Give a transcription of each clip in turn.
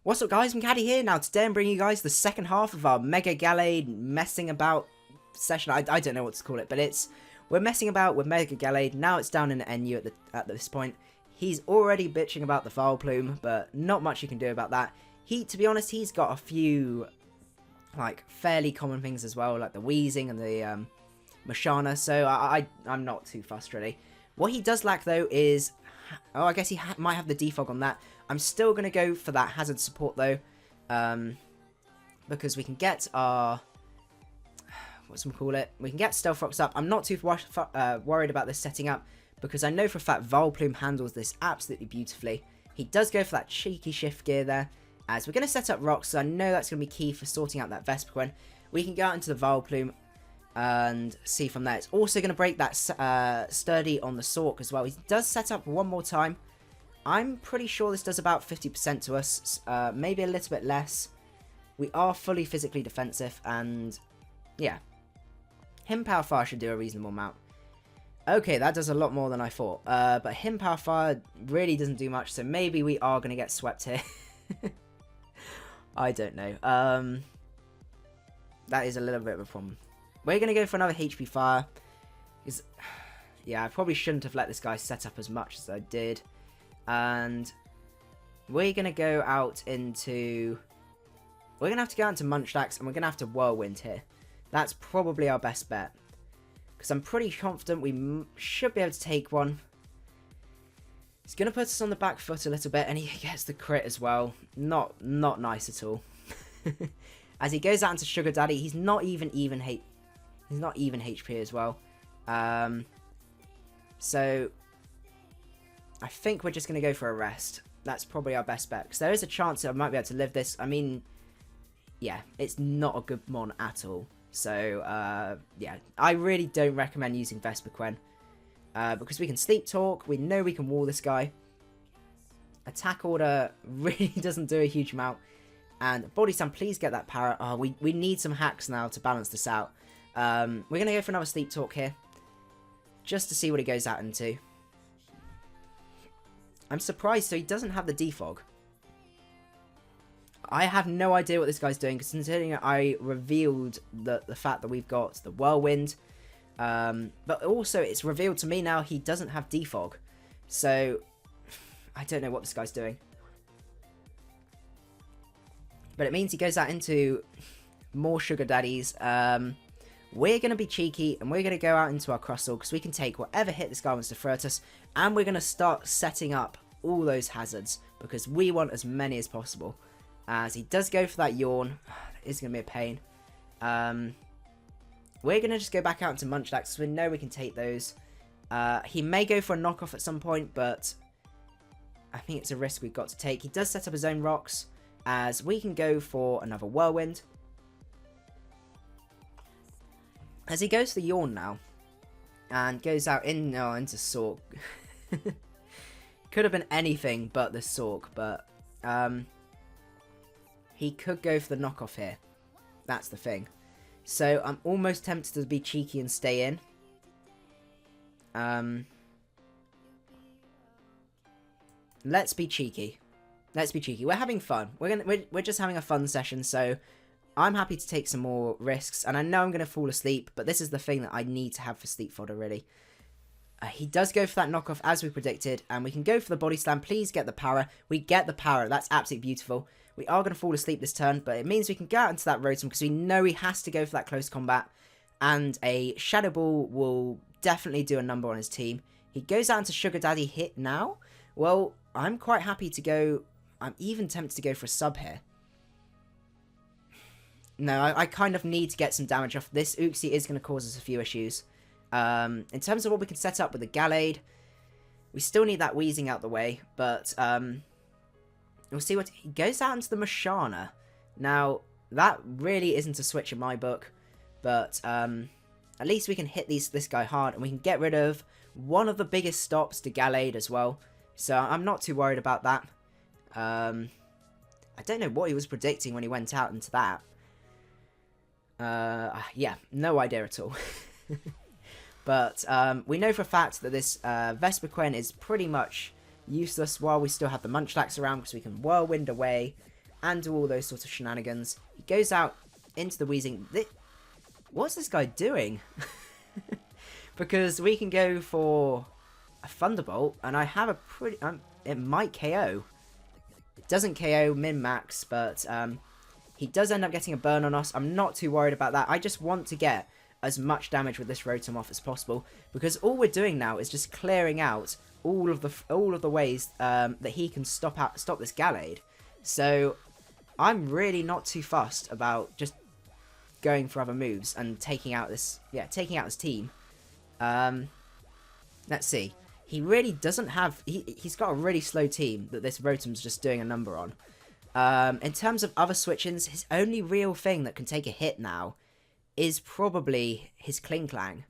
What's up guys, macadii here. Now today I'm bringing you guys the second half of our Mega Gallade messing about session. I don't know what to call it, but we're messing about with Mega Gallade. Now it's down in the NU at this point. He's already bitching about the Vileplume, but not much you can do about that. To be honest, he's got a few like fairly common things as well, like the Wheezing and the Mashana, so I'm not too fussed really. What he does lack though is, I guess he might have the defog on that. I'm still going to go for that hazard support though, because we can get our, we can get Stealth Rocks up. I'm not too worried about this setting up, because I know for a fact Vileplume handles this absolutely beautifully. He does go for that cheeky shift gear there, as we're going to set up rocks, so I know that's going to be key for sorting out that Vespiquen. We can go out into the Vileplume and see from there. It's also going to break that Sturdy on the Sork as well. He does set up one more time. I'm pretty sure this does about 50% to us, maybe a little bit less. We are fully physically defensive, and yeah. Him Power Fire should do a reasonable amount. Okay, that does a lot more than I thought, but Him Power Fire really doesn't do much, so maybe we are going to get swept here. I don't know. That is a little bit of a problem. We're going to go for another HP Fire. Because, yeah, I probably shouldn't have let this guy set up as much as I did. And we're going to go out into... We're going to have to go out into Munchlax, and we're going to have to Whirlwind here. That's probably our best bet. Because I'm pretty confident we should be able to take one. He's going to put us on the back foot a little bit, and he gets the crit as well. Not nice at all. As he goes out into Sugar Daddy, he's not even HP as well. So I think we're just going to go for a rest. That's probably our best bet, because there is a chance that I might be able to live this. I mean, yeah, it's not a good mon at all. So, yeah, I really don't recommend using Vespiquen. Because we can Sleep Talk, we know we can wall this guy. Attack Order really doesn't do a huge amount. And Body Slam, please get that Parrot. Oh, we need some hacks now to balance this out. We're going to go for another Sleep Talk here. Just to see what he goes out into. I'm surprised, so he doesn't have the defog. I have no idea what this guy's doing, considering I revealed the fact that we've got the Whirlwind. But also, it's revealed to me now he doesn't have defog. So, I don't know what this guy's doing. But it means he goes out into more Sugar Daddies. We're going to be cheeky, and we're going to go out into our Crustle, because we can take whatever hit this guy wants to throw at us. And we're going to start setting up all those hazards, because we want as many as possible. As he does go for that Yawn. It is going to be a pain. We're going to just go back out into Munchlax, because we know we can take those. He may go for a knockoff at some point, but I think it's a risk we've got to take. He does set up his own rocks, as we can go for another Whirlwind. As he goes for the Yawn now, and goes out into Sork. Could have been anything but the Sork, but he could go for the knockoff here. That's the thing. So I'm almost tempted to be cheeky and stay in. Let's be cheeky. Let's be cheeky. We're having fun. We're just having a fun session, so I'm happy to take some more risks. And I know I'm going to fall asleep, but this is the thing that I need to have for sleep fodder, really. He does go for that knockoff, as we predicted, and we can go for the Body Slam. Please get the Para. We get the Para. That's absolutely beautiful. We are going to fall asleep this turn, but it means we can go out into that Rotom, because we know he has to go for that close combat, and a Shadow Ball will definitely do a number on his team. He goes out into Sugar Daddy hit now. Well, I'm quite happy to go. I'm even tempted to go for a sub here. No, I kind of need to get some damage off. This Uxie is going to cause us a few issues. In terms of what we can set up with the Gallade, we still need that Wheezing out the way, but we'll see what... He goes out into the Mashana. Now, that really isn't a switch in my book, but at least we can hit this guy hard, and we can get rid of one of the biggest stops to Gallade as well, so I'm not too worried about that. I don't know what he was predicting when he went out into that. Yeah, no idea at all. But we know for a fact that this Vespiquen is pretty much useless while we still have the Munchlax around, because we can Whirlwind away and do all those sorts of shenanigans. He goes out into the Weezing. What's this guy doing? Because we can go for a Thunderbolt, and I have a pretty... it might KO. It doesn't KO min-max, but he does end up getting a burn on us. I'm not too worried about that. I just want to get as much damage with this Rotom off as possible, because all we're doing now is just clearing out all of the ways that he can stop this Gallade. So I'm really not too fussed about just going for other moves and taking out this team. Let's see. He really doesn't have... He's got a really slow team that this Rotom's just doing a number on. In terms of other switch-ins, his only real thing that can take a hit now is probably his Klinklang.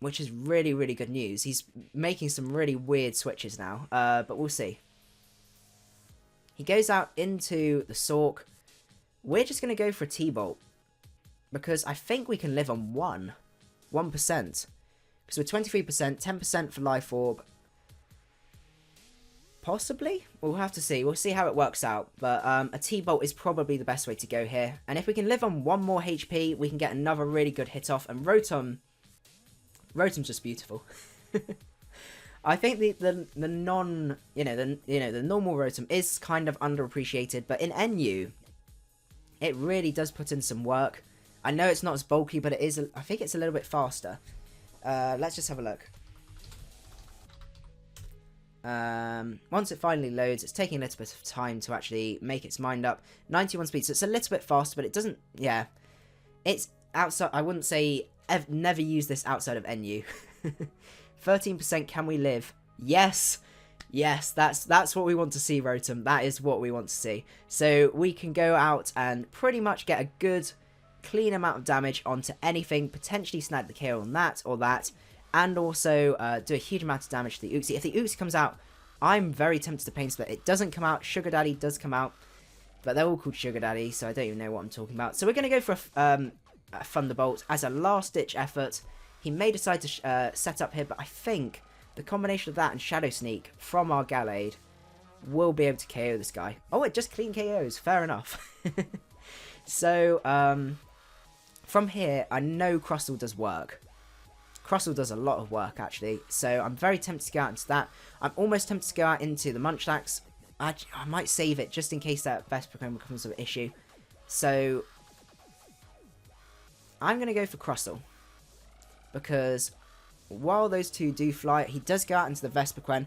Which is really, really good news. He's making some really weird switches now. But we'll see. He goes out into the Sork. We're just going to go for a T-Bolt. Because I think we can live on 1%. Because we're 23%, 10% for Life Orb. Possibly? We'll have to see. We'll see how it works out. But a T-Bolt is probably the best way to go here. And if we can live on 1 more HP, we can get another really good hit off. And Rotom's just beautiful. I think the normal Rotom is kind of underappreciated, but in NU, it really does put in some work. I know it's not as bulky, but it is. I think it's a little bit faster. Let's just have a look. Once it finally loads, it's taking a little bit of time to actually make its mind up. 91 speed, so it's a little bit faster, but it doesn't. Yeah, it's outside. I wouldn't say I've never used this outside of NU. 13%, can we live? Yes. Yes, that's what we want to see, Rotom. That is what we want to see. So we can go out and pretty much get a good, clean amount of damage onto anything, potentially snag the KO on that or that, and also do a huge amount of damage to the Uxie. If the Uxie comes out, I'm very tempted to Pain Split. It doesn't come out. Sugar Daddy does come out, but they're all called Sugar Daddy, so I don't even know what I'm talking about. So we're going to go for a Thunderbolt as a last-ditch effort. He may decide to set up here, but I think the combination of that and Shadow Sneak from our Gallade will be able to KO this guy. Oh, it just clean KOs. Fair enough. So, from here, I know Crustle does work. Crustle does a lot of work, actually. So, I'm very tempted to go out into that. I'm almost tempted to go out into the Munchlax. I might save it just in case that Vespercone becomes an issue. So, I'm going to go for Crustle. Because while those two do fly, he does go out into the Vesperquen.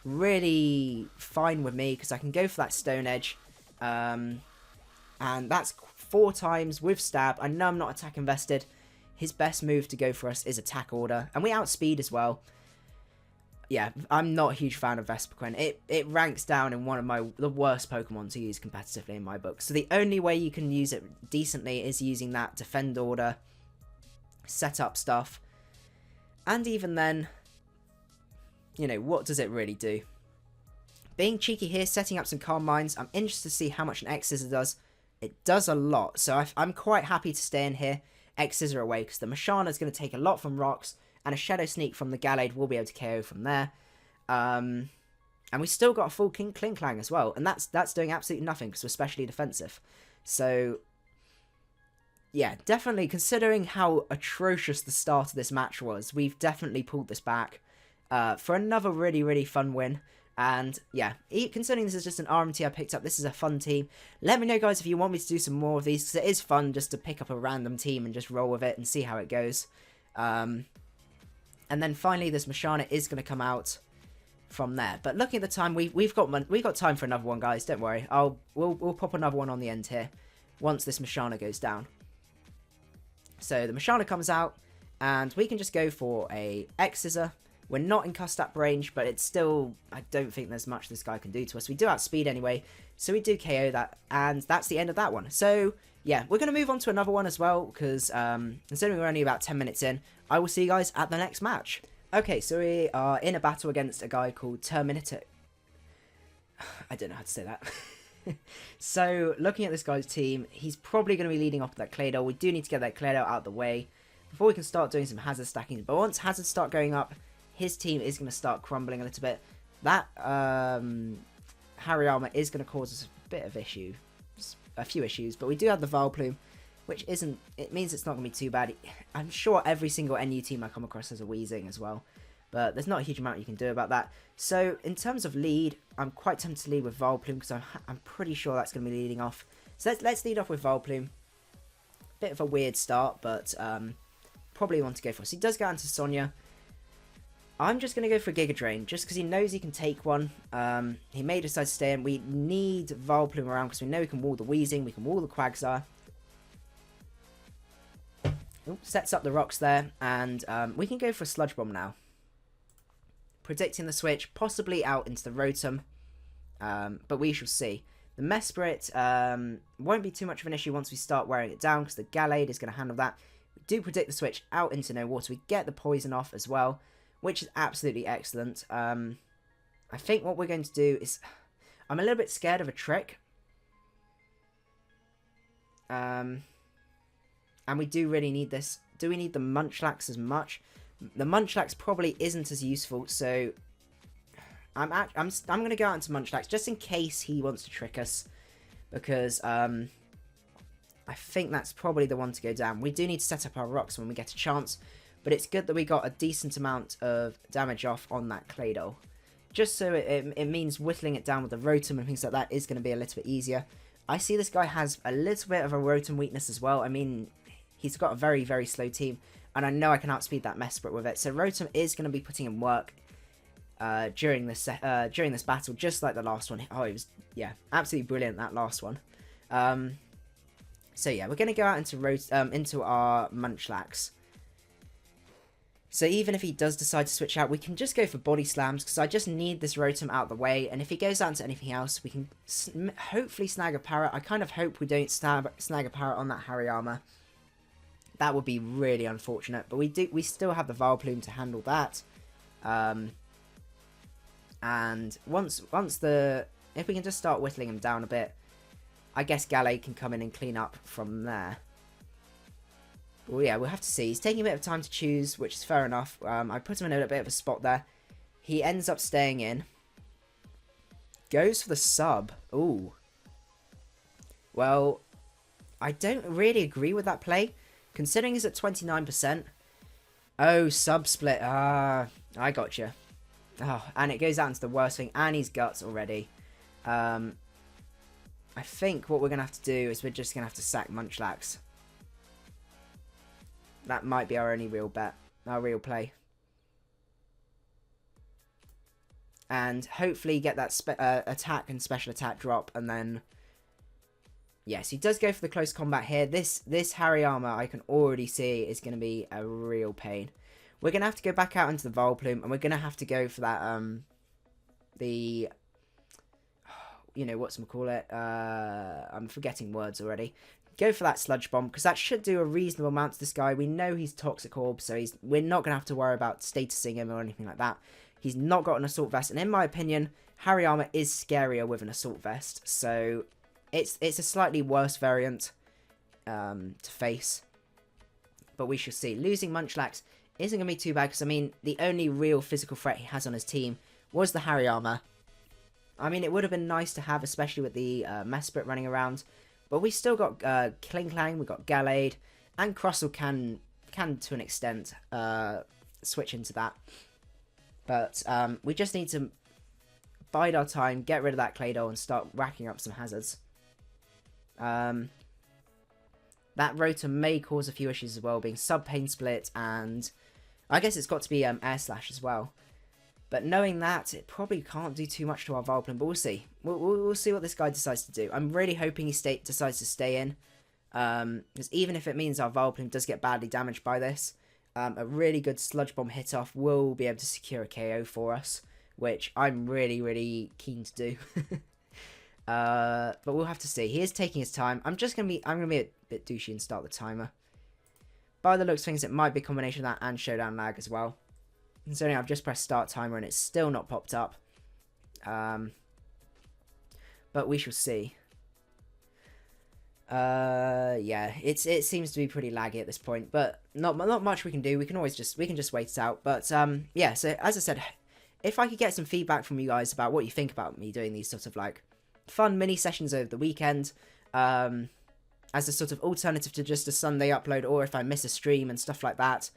Really fine with me, because I can go for that Stone Edge. And that's 4 times with Stab. I know I'm not attack invested. His best move to go for us is Attack Order. And we outspeed as well. Yeah, I'm not a huge fan of Vesperquen. It ranks down in one of the worst Pokemon to use competitively in my book. So the only way you can use it decently is using that Defend Order, setup stuff. And even then, you know, what does it really do? Being cheeky here, setting up some Calm Minds. I'm interested to see how much an X-Scissor does. It does a lot, so I'm quite happy to stay in here. X-Scissor away, because the Mashana is going to take a lot from rocks, and a Shadow Sneak from the Gallade will be able to KO from there. And we still got a full Klinklang as well, and that's doing absolutely nothing, because we're specially defensive. So, yeah, definitely, considering how atrocious the start of this match was, we've definitely pulled this back for another really, really fun win. And, yeah, considering this is just an RMT I picked up, this is a fun team. Let me know, guys, if you want me to do some more of these, because it is fun just to pick up a random team and just roll with it and see how it goes. And then, finally, this Mashana is going to come out from there. But looking at the time, we've got time for another one, guys, don't worry. We'll pop another one on the end here once this Mashana goes down. So the Mashana comes out, and we can just go for a X-Scissor. We're not in Custap range, but it's still... I don't think there's much this guy can do to us. We do outspeed anyway, so we do KO that, and that's the end of that one. So, yeah, we're going to move on to another one as well, because considering we're only about 10 minutes in, I will see you guys at the next match. Okay, so we are in a battle against a guy called Terminator. I don't know how to say that. So, looking at this guy's team, he's probably going to be leading off with that Claydol. We do need to get that Claydol out of the way before we can start doing some hazard stacking. But once hazards start going up, his team is going to start crumbling a little bit. That Hariyama is going to cause us a few issues, but we do have the Vileplume, which it means it's not going to be too bad. I'm sure every single NU team I come across has a Weezing as well, but there's not a huge amount you can do about that. So in terms of lead, I'm quite tempted to lead with Vileplume because I'm pretty sure that's going to be leading off. So let's lead off with Vileplume. Bit of a weird start, but probably want to go for. So he does go into Sonya. I'm just going to go for Giga Drain, just because he knows he can take one. He may decide to stay in. We need Vileplume around because we know we can wall the Weezing, we can wall the Quagsire. Ooh, sets up the rocks there, and we can go for a Sludge Bomb now. Predicting the switch, possibly out into the Rotom, but we shall see. The Mesprit won't be too much of an issue once we start wearing it down, because the Gallade is going to handle that. We do predict the switch out into no water. We get the poison off as well, which is absolutely excellent. I think what we're going to do is... I'm a little bit scared of a trick. And we do really need this. Do we need the Munchlax as much? The Munchlax probably isn't as useful, so... I'm going to go out into Munchlax just in case he wants to trick us. Because I think that's probably the one to go down. We do need to set up our rocks when we get a chance. But it's good that we got a decent amount of damage off on that Claydol. Just so it means whittling it down with the Rotom and things like that is going to be a little bit easier. I see this guy has a little bit of a Rotom weakness as well. I mean, he's got a very, very slow team. And I know I can outspeed that Mesprit with it. So Rotom is going to be putting in work during this battle, just like the last one. Oh, it was, yeah, absolutely brilliant, that last one. So yeah, we're going to go out into our Munchlax. So even if he does decide to switch out, we can just go for Body Slams, because I just need this Rotom out of the way. And if he goes out into anything else, we can hopefully snag a Parrot. I kind of hope we don't snag a Parrot on that Hariyama. That would be really unfortunate. But we still have the Vileplume to handle that. And if we can just start whittling him down a bit, I guess Gallade can come in and clean up from there. Well, yeah, we'll have to see. He's taking a bit of time to choose, which is fair enough. I put him in a bit of a spot there. He ends up staying in. Goes for the sub. Ooh. Well, I don't really agree with that play, considering he's at 29%. Oh, sub split. I gotcha. Oh, and it goes out into the worst thing, and he's guts already. I think what we're going to have to do is we're just going to have to sack Munchlax. That might be our only real bet, our real play. And hopefully get that attack and special attack drop, and then... Yes, he does go for the close combat here. This Hariyama, I can already see, is going to be a real pain. We're going to have to go back out into the Vileplume, and we're going to have to go for that, you know, whatchamacallit, I'm forgetting words already. Go for that Sludge Bomb, because that should do a reasonable amount to this guy. We know he's Toxic Orb, so we're not going to have to worry about statusing him or anything like that. He's not got an Assault Vest, and in my opinion, Hariyama is scarier with an Assault Vest, so it's a slightly worse variant to face. But we shall see. Losing Munchlax isn't going to be too bad, because, I mean, the only real physical threat he has on his team was the Hariyama. I mean, it would have been nice to have, especially with the Mesprit running around. But we still got Klinklang, we got Gallade, and Crustle can to an extent switch into that. But we just need to bide our time, get rid of that Claydol, and start racking up some hazards. That Rotom may cause a few issues as well, being sub-Pain Split, and I guess it's got to be Air Slash as well. But knowing that, it probably can't do too much to our Vileplume, but we'll see. We'll see what this guy decides to do. I'm really hoping he decides to stay in. Because even if it means our Vileplume does get badly damaged by this, a really good Sludge Bomb hit off will be able to secure a KO for us, which I'm really, really keen to do. But we'll have to see. He is taking his time. I'm gonna be a bit douchey and start the timer. By the looks of things, it might be a combination of that and Showdown lag as well. Considering I've just pressed start timer and it's still not popped up. But we shall see. Yeah, it seems to be pretty laggy at this point, but not much we can do. We can just wait it out. But yeah, so as I said, if I could get some feedback from you guys about what you think about me doing these sort of like fun mini sessions over the weekend, as a sort of alternative to just a Sunday upload, or if I miss a stream and stuff like that.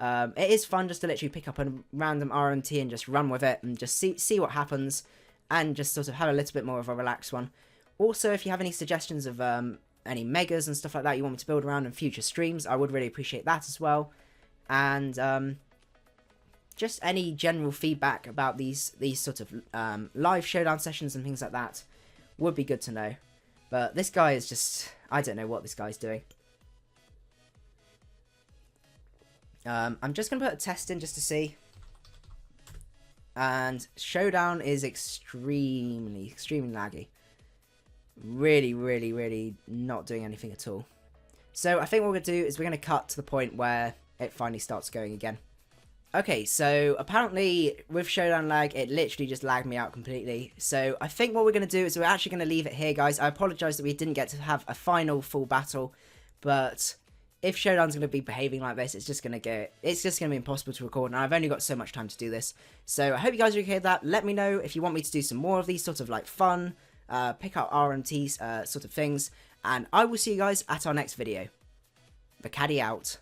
It is fun just to literally pick up a random RMT and just run with it and just see what happens, and just sort of have a little bit more of a relaxed one. Also, if you have any suggestions of any megas and stuff like that you want me to build around in future streams, I would really appreciate that as well. And just any general feedback about these sort of live showdown sessions and things like that would be good to know. But this guy is just, I don't know what this guy's doing. I'm just going to put a test in just to see. And Showdown is extremely laggy. Really not doing anything at all. So I think what we're going to do is we're going to cut to the point where it finally starts going again. Okay, so apparently with Showdown lag, it literally just lagged me out completely. So I think what we're going to do is we're actually going to leave it here, guys. I apologise that we didn't get to have a final full battle, but if Showdown's going to be behaving like this, it's just going to be impossible to record, and I've only got so much time to do this. So I hope you guys are okay with that. Let me know if you want me to do some more of these sort of like fun, pick up RMTs sort of things, and I will see you guys at our next video. Macadii out.